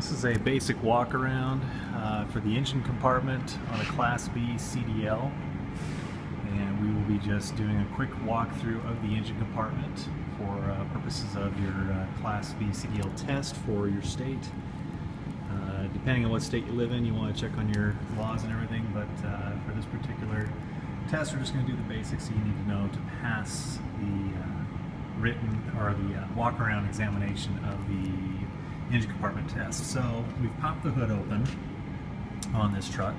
This is a basic walk around for the engine compartment on a Class B CDL, and we will be just doing a quick walkthrough of the engine compartment for purposes of your Class B CDL test for your state. Depending on what state you live in, you want to check on your laws and everything, but for this particular test we're just going to do the basics that you need to know to pass the written or the walk around examination of the engine compartment test. So we've popped the hood open on this truck,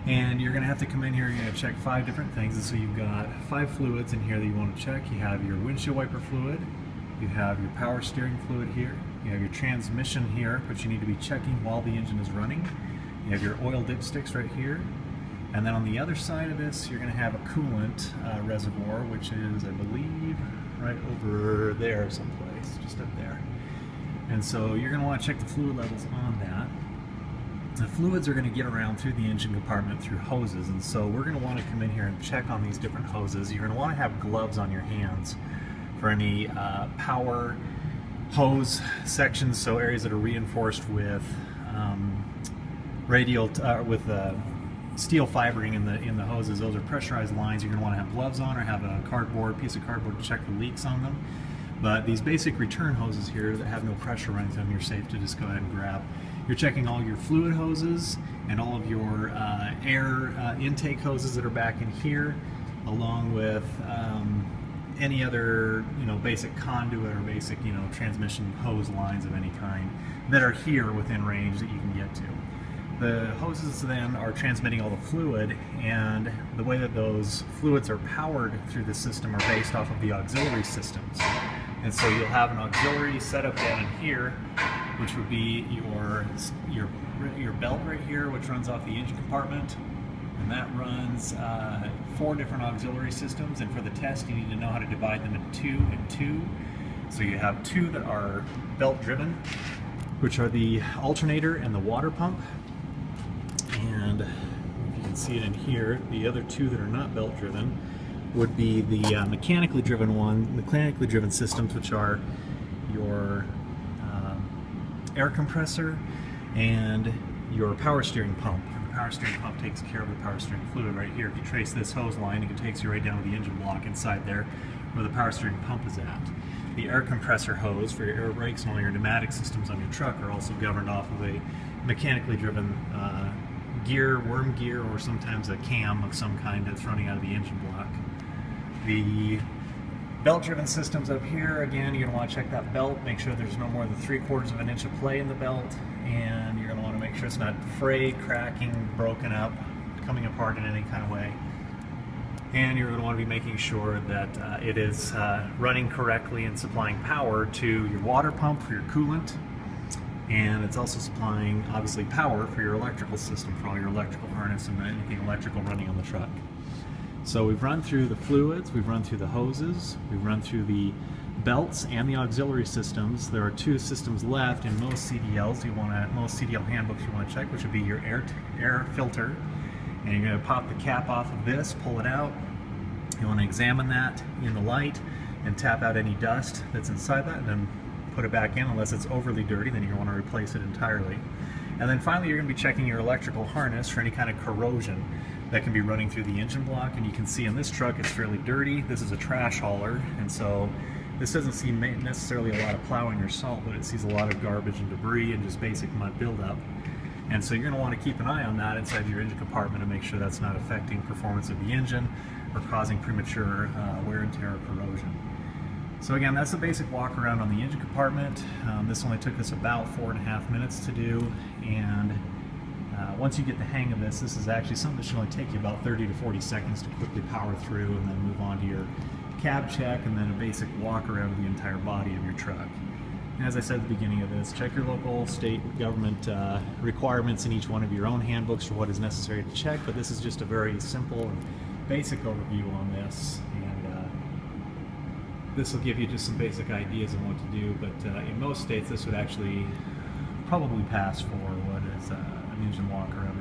and you're going to have to come in here. You're going to check 5 different things. And so you've got 5 fluids in here that you want to check. You have your windshield wiper fluid, you have your power steering fluid here, you have your transmission here, which you need to be checking while the engine is running. You have your oil dipsticks right here, and then on the other side of this you're going to have a coolant reservoir, which is, I believe, right over there someplace, just up there. And so you're going to want to check the fluid levels on that. The fluids are going to get around through the engine compartment through hoses, and so we're going to want to come in here and check on these different hoses. You're going to want to have gloves on your hands for any power hose sections, so areas that are reinforced with steel fibering in the hoses. Those are pressurized lines. You're going to want to have gloves on or have a piece of cardboard to check the leaks on them. But these basic return hoses here that have no pressure running through them, you're safe to just go ahead and grab. You're checking all your fluid hoses and all of your air intake hoses that are back in here, along with any other basic conduit or basic transmission hose lines of any kind that are here within range that you can get to. The hoses then are transmitting all the fluid, and the way that those fluids are powered through the system are based off of the auxiliary systems. And so you'll have an auxiliary setup down in here, which would be your belt right here, which runs off the engine compartment, and that runs 4 different auxiliary systems. And for the test, you need to know how to divide them into 2 and 2. So you have 2 that are belt driven, which are the alternator and the water pump. And if you can see it in here, the other 2 that are not belt driven would be the mechanically driven systems, which are your air compressor and your power steering pump. And the power steering pump takes care of the power steering fluid right here. If you trace this hose line, it takes you right down to the engine block inside there where the power steering pump is at. The air compressor hose for your air brakes and all your pneumatic systems on your truck are also governed off of a mechanically driven worm gear, or sometimes a cam of some kind that's running out of the engine block. The belt-driven systems up here, again, you're going to want to check that belt, make sure there's no more than 3/4 of an inch of play in the belt, and you're going to want to make sure it's not frayed, cracking, broken up, coming apart in any kind of way. And you're going to want to be making sure that it is running correctly and supplying power to your water pump for your coolant, and it's also supplying, obviously, power for your electrical system, for all your electrical harness and anything electrical running on the truck. So we've run through the fluids, we've run through the hoses, we've run through the belts and the auxiliary systems. There are 2 systems left in most CDLs. Most CDL handbooks you want to check, which would be your air filter. And you're going to pop the cap off of this, pull it out. You want to examine that in the light and tap out any dust that's inside that, and then put it back in. Unless it's overly dirty, then you want to replace it entirely. And then finally, you're going to be checking your electrical harness for any kind of corrosion that can be running through the engine block. And you can see in this truck it's fairly dirty. This is a trash hauler, and so this doesn't see necessarily a lot of plowing or salt, but it sees a lot of garbage and debris and just basic mud buildup. And so you're going to want to keep an eye on that inside your engine compartment and make sure that's not affecting performance of the engine or causing premature wear and tear or corrosion. So again, that's the basic walk around on the engine compartment. This only took us about 4.5 minutes to do, and once you get the hang of this, this is actually something that should only take you about 30 to 40 seconds to quickly power through, and then move on to your cab check and then a basic walk around of the entire body of your truck. And as I said at the beginning of this, check your local, state, government requirements in each one of your own handbooks for what is necessary to check, but this is just a very simple and basic overview on this. This will give you just some basic ideas on what to do, but in most states this would actually probably pass for what is an engine walk around.